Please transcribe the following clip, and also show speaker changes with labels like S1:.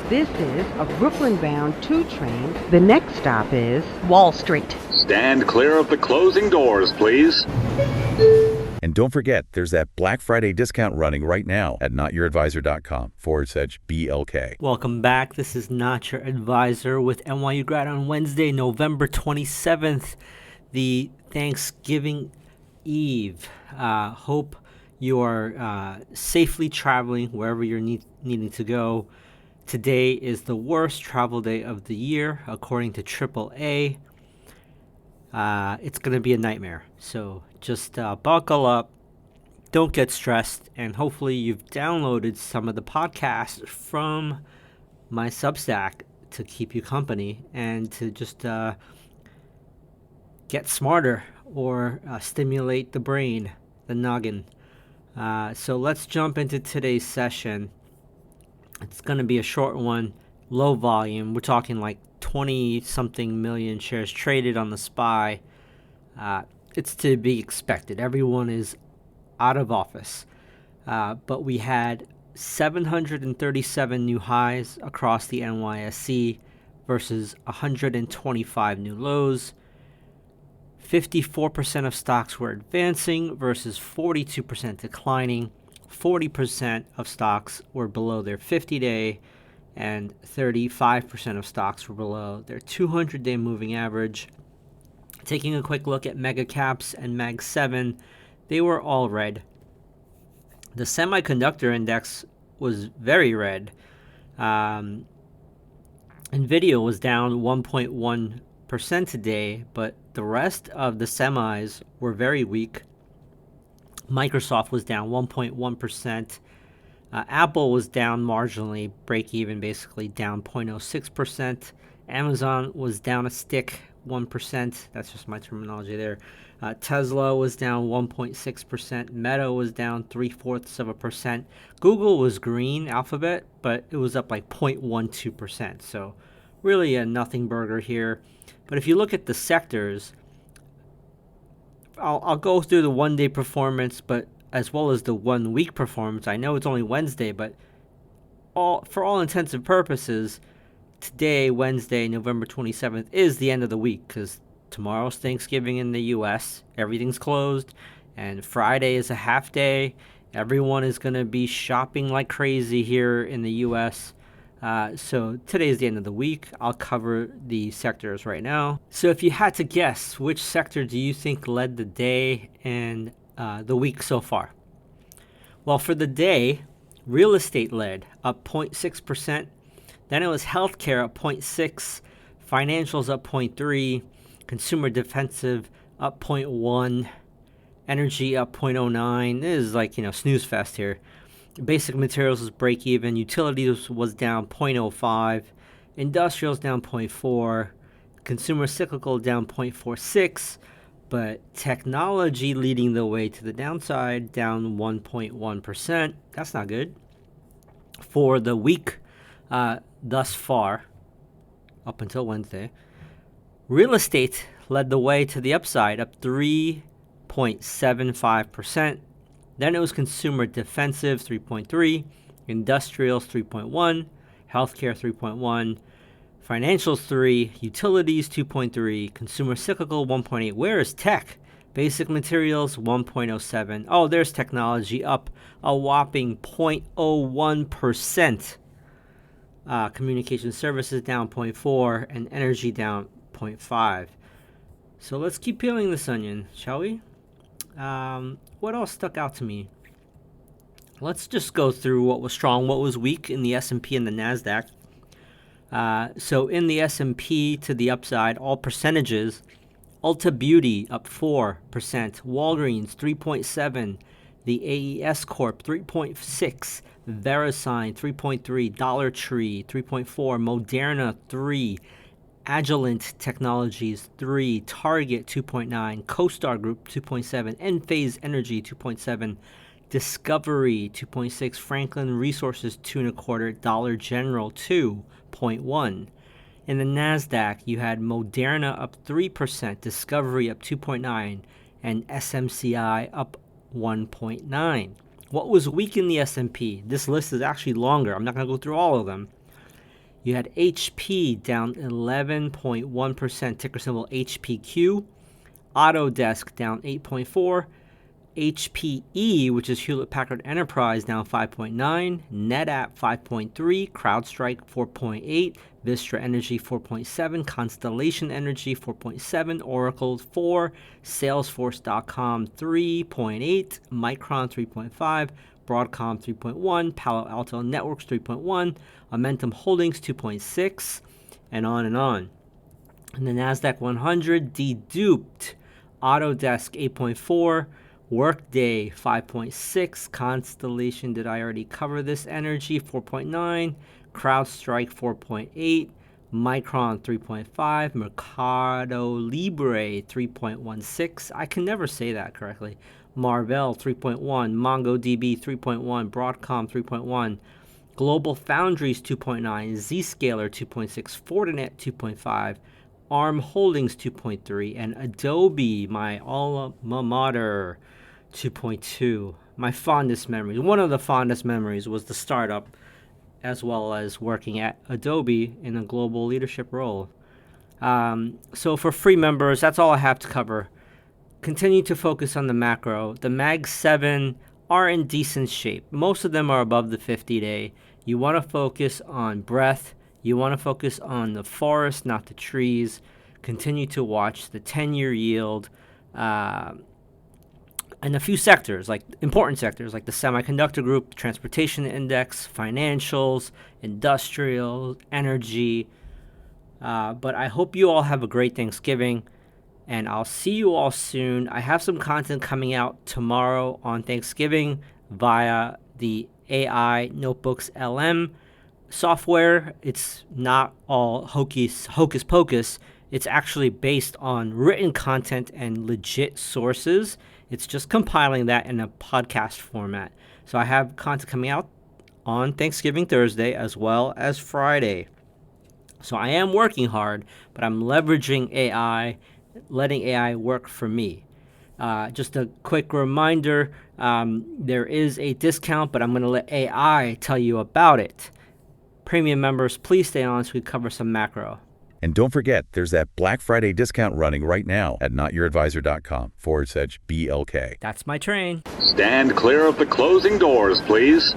S1: This is a Brooklyn-bound 2 train. The next stop is Wall Street.
S2: Stand clear of the closing doors, please.
S3: And don't forget, there's that Black Friday discount running right now at notyouradvisor.com/BLK.
S4: Welcome back. This is Not Your Advisor with NYU Grad on Wednesday, November 27th, the Thanksgiving Eve. Hope you are safely traveling wherever you're needing to go. Today is the worst travel day of the year, according to AAA. It's going to be a nightmare. So just buckle up, don't get stressed, and hopefully you've downloaded some of the podcasts from my Substack to keep you company and to just get smarter or stimulate the brain, the noggin. So let's jump into today's session. It's going to be a short one, low volume. We're talking like 20-something million shares traded on the SPY. It's to be expected. Everyone is out of office. But we had 737 new highs across the NYSE versus 125 new lows. 54% of stocks were advancing versus 42% declining. 40% of stocks were below their 50-day, and 35% of stocks were below their 200-day moving average. Taking a quick look at mega caps and Mag 7, they were all red. The semiconductor index was very red. Nvidia was down 1.1% today, but the rest of the semis were very weak. Microsoft was down 1.1%. Apple was down marginally, break even basically down 0.06%. Amazon was down a stick, 1%. That's just my terminology there. Tesla was down 1.6%. Meta was down 0.75%. Google was green, Alphabet, but it was up like 0.12%. So really a nothing burger here. But if you look at the sectors, I'll go through the one-day performance, but as well as the 1 week performance. I know it's only Wednesday, but for all intents and purposes, today, Wednesday, November 27th, is the end of the week because tomorrow's Thanksgiving in the U.S. Everything's closed, and Friday is a half day. Everyone is going to be shopping like crazy here in the U.S., so today is the end of the week. I'll cover the sectors right now. So if you had to guess, which sector do you think led the day and the week so far? Well, for the day, real estate led, up 0.6%. Then it was healthcare up 0.6%, financials up 0.3%, consumer defensive up 0.1%, energy up 0.09%. This is like, snooze fest here. Basic materials was break even. Utilities was down 0.05%. Industrials down 0.4%. Consumer cyclical down 0.46%. But technology leading the way to the downside, down 1.1%. That's not good. For the week thus far, up until Wednesday, real estate led the way to the upside, up 3.75%. Then it was consumer defensive, 3.3%, industrials, 3.1%, healthcare, 3.1%, financials, 3%, utilities, 2.3%, consumer cyclical, 1.8%. Where is tech? Basic materials, 1.07%. Oh, there's technology, up a whopping 0.01%. Communication services down 0.4%, and energy down 0.5%. So let's keep peeling this onion, shall we? What else stuck out to me? Let's just go through what was strong, what was weak in the S&P and the NASDAQ. So in the S&P to the upside, all percentages, Ulta Beauty up 4%, Walgreens 3.7%, the AES Corp 3.6%, VeriSign 3.3%, Dollar Tree 3.4%, Moderna 3%, Agilent Technologies 3%, Target 2.9%, CoStar Group 2.7%, Enphase Energy 2.7%, Discovery 2.6%, Franklin Resources 2.25%, Dollar General 2.1%. In the NASDAQ, you had Moderna up 3%, Discovery up 2.9%, and SMCI up 1.9%. What was weak in the S&P? This list is actually longer. I'm not going to go through all of them. You had HP down 11.1%, ticker symbol HPQ. Autodesk down 8.4%. HPE, which is Hewlett Packard Enterprise, down 5.9%. NetApp 5.3%. CrowdStrike 4.8%. Vistra Energy 4.7%. Constellation Energy 4.7%. Oracle 4%. Salesforce.com 3.8%. Micron 3.5%. Broadcom 3.1%. Palo Alto Networks 3.1%. Amentum Holdings 2.6%. And on and on. And the NASDAQ 100 deduped. Autodesk 8.4%. Workday 5.6%, Constellation, did I already cover this? Energy 4.9%, CrowdStrike 4.8%, Micron 3.5%, Mercado Libre 3.16%. I can never say that correctly. Marvell 3.1%, MongoDB 3.1%, Broadcom 3.1%, Global Foundries 2.9%, Zscaler 2.6%, Fortinet 2.5%, ARM Holdings 2.3%, and Adobe, my alma mater, 2.2%. My fondest memories, one of the fondest memories, was the startup as well as working at Adobe in a global leadership role. So for free members, that's all I have to cover. Continue to focus on the macro. The Mag 7 are in decent shape. Most of them are above the 50-day. You want to focus on breadth. You want to focus on the forest, not the trees. Continue to watch the 10-year yield. And a few sectors, like important sectors, like the semiconductor group, transportation index, financials, industrial, energy. But I hope you all have a great Thanksgiving, and I'll see you all soon. I have some content coming out tomorrow on Thanksgiving via the AI Notebooks LM software. It's not all hocus pocus. It's actually based on written content and legit sources. It's just compiling that in a podcast format. So I have content coming out on Thanksgiving Thursday as well as Friday. So I am working hard, but I'm leveraging AI, letting AI work for me. Just a quick reminder, there is a discount, but I'm going to let AI tell you about it. Premium members, please stay on so we cover some macro.
S3: And don't forget, there's that Black Friday discount running right now at notyouradvisor.com/BLK.
S4: That's my train.
S2: Stand clear of the closing doors, please.